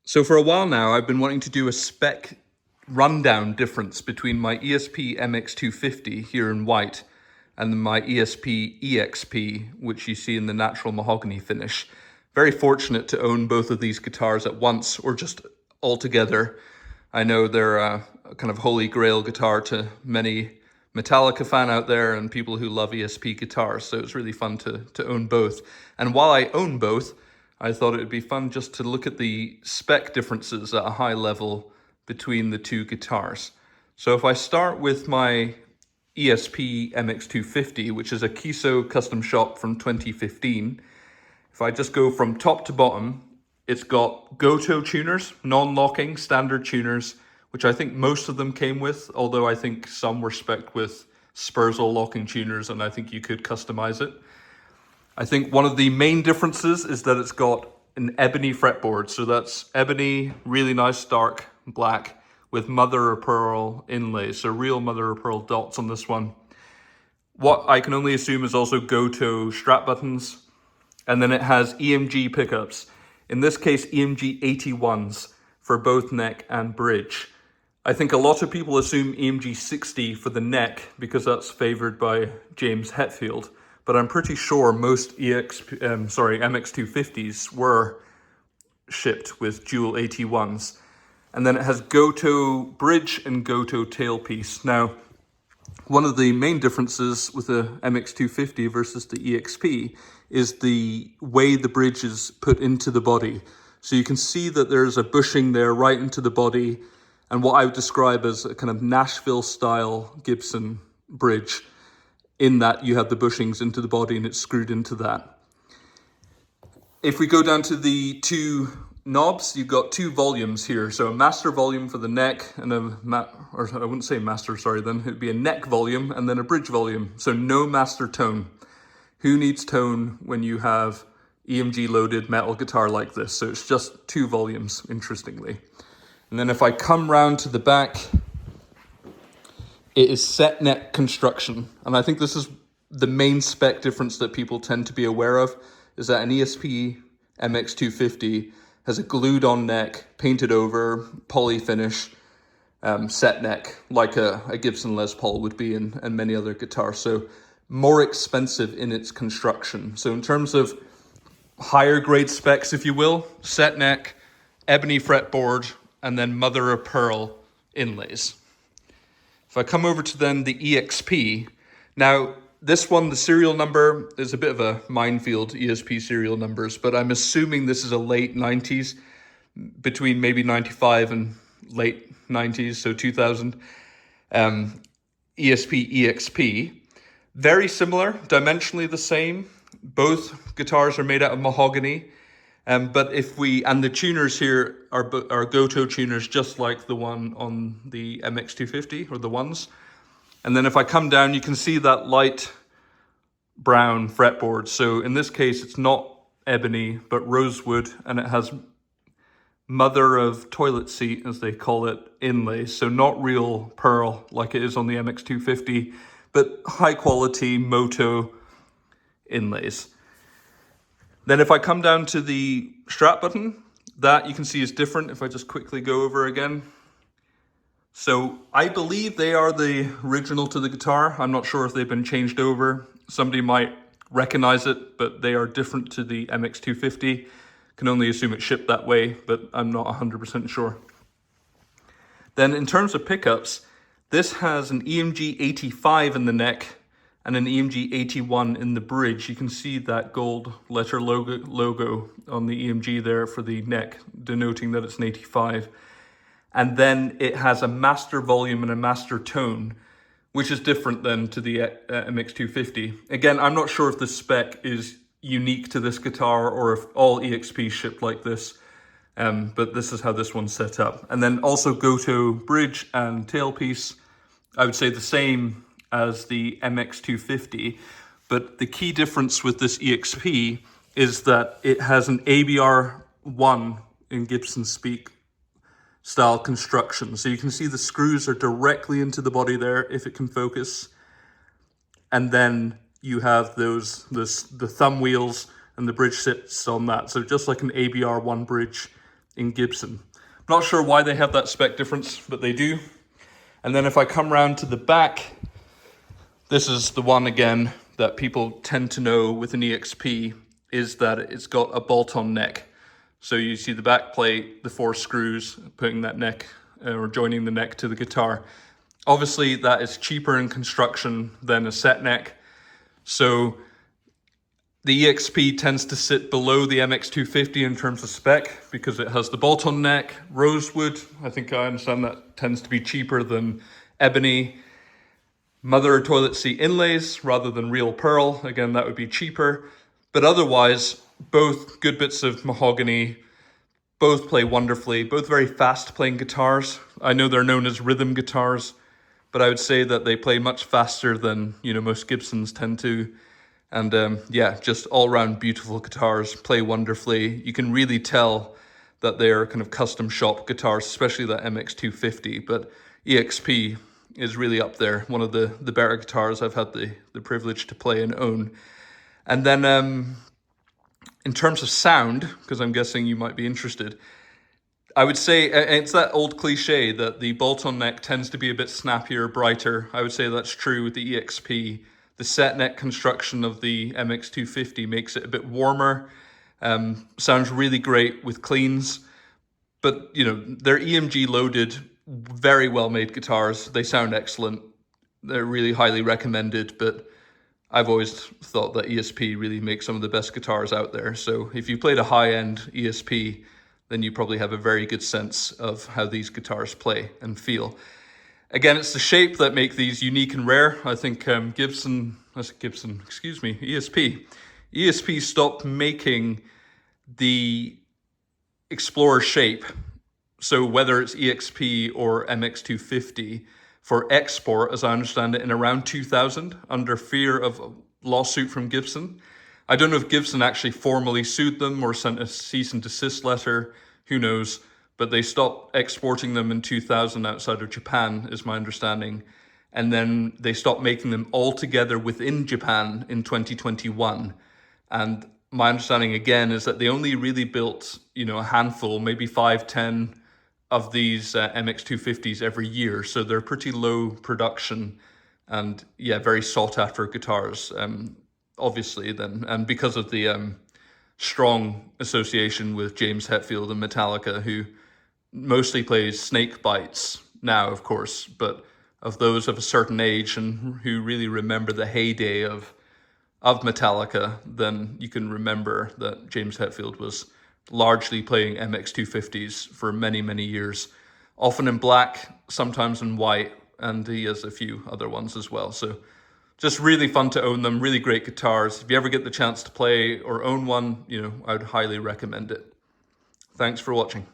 So for a while now, I've been wanting to do a spec rundown difference between my ESP MX250 here in white and my ESP EXP, which you see in the natural mahogany finish. Very fortunate to own both of these guitars at once or just all together. I know they're a kind of holy grail guitar to many Metallica fan out there and people who love ESP guitars, so it's really fun to own both. And while I own both, I thought it would be fun just to look at the spec differences at a high level between the two guitars. So if I start with my ESP MX250, which is a Kiso custom shop from 2015, if I just go from top to bottom, it's got Goto tuners, non-locking, standard tuners, which I think most of them came with, although I think some were spec'd with Spurzal locking tuners, and I think you could customize it. I think one of the main differences is that it's got an ebony fretboard. So that's ebony, really nice dark black with mother of pearl inlays. So real mother of pearl dots on this one. What I can only assume is also Goto strap buttons. And then it has EMG pickups. In this case, EMG 81s for both neck and bridge. I think a lot of people assume EMG 60 for the neck because that's favored by James Hetfield. But I'm pretty sure most MX250s were shipped with dual 81s. And then it has Goto bridge and Goto tailpiece. Now, one of the main differences with the MX250 versus the EXP is the way the bridge is put into the body. So you can see that there's a bushing there right into the body, and what I would describe as a kind of Nashville style Gibson bridge, in that you have the bushings into the body and it's screwed into that. If we go down to the two knobs, you've got two volumes here. So a master volume for the neck and or I wouldn't say master, sorry, then it'd be a neck volume and then a bridge volume. So no master tone. Who needs tone when you have EMG loaded metal guitar like this? So it's just two volumes, interestingly. And then if I come round to the back, it is set neck construction. And I think this is the main spec difference that people tend to be aware of, is that an ESP MX250 has a glued on neck, painted over, poly finish, set neck, like a Gibson Les Paul would be and many other guitars. So more expensive in its construction. So in terms of higher grade specs, if you will, set neck, ebony fretboard, and then mother of pearl inlays. If I come over to then the EXP, now this one, the serial number is a bit of a minefield, ESP serial numbers, but I'm assuming this is a late 90s, between maybe 95 and late 90s, so 2000. ESP EXP, very similar, dimensionally the same. Both guitars are made out of mahogany. But and the tuners here are Goto tuners, just like the one on the MX250 or the ones. And then if I come down, you can see that light brown fretboard. So in this case, it's not ebony, but rosewood, and it has mother of toilet seat, as they call it, inlays. So not real pearl like it is on the MX250, but high quality Moto inlays. Then if I come down to the strap button, that you can see is different if I just quickly go over again. So I believe they are the original to the guitar. I'm not sure if they've been changed over. Somebody might recognize it, but they are different to the MX250. Can only assume it's shipped that way, but I'm not 100% sure. Then in terms of pickups, this has an EMG 85 in the neck and an EMG 81 in the bridge. You can see that gold letter logo on the EMG there for the neck, denoting that it's an 85. And then it has a master volume and a master tone, which is different than to the MX250. Again, I'm not sure if the spec is unique to this guitar or if all EXPs ship like this, but this is how this one's set up. And then also Goto bridge and tailpiece, I would say the same as the MX250, but the key difference with this EXP is that it has an ABR1 in Gibson speak style construction. So you can see the screws are directly into the body there, if it can focus. And then you have the thumb wheels and the bridge sits on that. So just like an ABR1 bridge in Gibson. I'm not sure why they have that spec difference, but they do. And then if I come round to the back, this is the one again that people tend to know with an EXP, is that it's got a bolt-on neck. So you see the back plate, the 4 screws, putting that neck or joining the neck to the guitar. Obviously that is cheaper in construction than a set neck. So the EXP tends to sit below the MX250 in terms of spec because it has the bolt-on neck, rosewood. I think I understand that tends to be cheaper than ebony. Mother toilet seat inlays rather than real pearl. Again, that would be cheaper. But otherwise, both good bits of mahogany, both play wonderfully, both very fast playing guitars. I know they're known as rhythm guitars, but I would say that they play much faster than, most Gibsons tend to. And yeah, just all around beautiful guitars, play wonderfully. You can really tell that they're kind of custom shop guitars, especially that MX250, but EXP is really up there. One of the better guitars I've had the privilege to play and own. And then in terms of sound, because I'm guessing you might be interested, I would say it's that old cliche that the bolt-on neck tends to be a bit snappier, brighter. I would say that's true with the EXP. The set neck construction of the MX250 makes it a bit warmer. Sounds really great with cleans, but they're EMG loaded, very well made guitars. They sound excellent. They're really highly recommended, but I've always thought that ESP really makes some of the best guitars out there. So if you played a high-end ESP, then you probably have a very good sense of how these guitars play and feel. Again, it's the shape that make these unique and rare. I think ESP stopped making the Explorer shape. So whether it's EXP or MX250 for export, as I understand it, in around 2000, under fear of a lawsuit from Gibson. I don't know if Gibson actually formally sued them or sent a cease and desist letter, who knows, but they stopped exporting them in 2000 outside of Japan, is my understanding. And then they stopped making them altogether within Japan in 2021. And my understanding again is that they only really built, a handful, maybe 5, 10 of these MX250s every year. So they're pretty low production and yeah, very sought after guitars, obviously then. And because of the strong association with James Hetfield and Metallica, who mostly plays snake bites now, of course, but of those of a certain age and who really remember the heyday of Metallica, then you can remember that James Hetfield was largely playing MX250s for many, many years, often in black, sometimes in white, and he has a few other ones as well. So just really fun to own them, really great guitars. If you ever get the chance to play or own one, I would highly recommend it. Thanks for watching.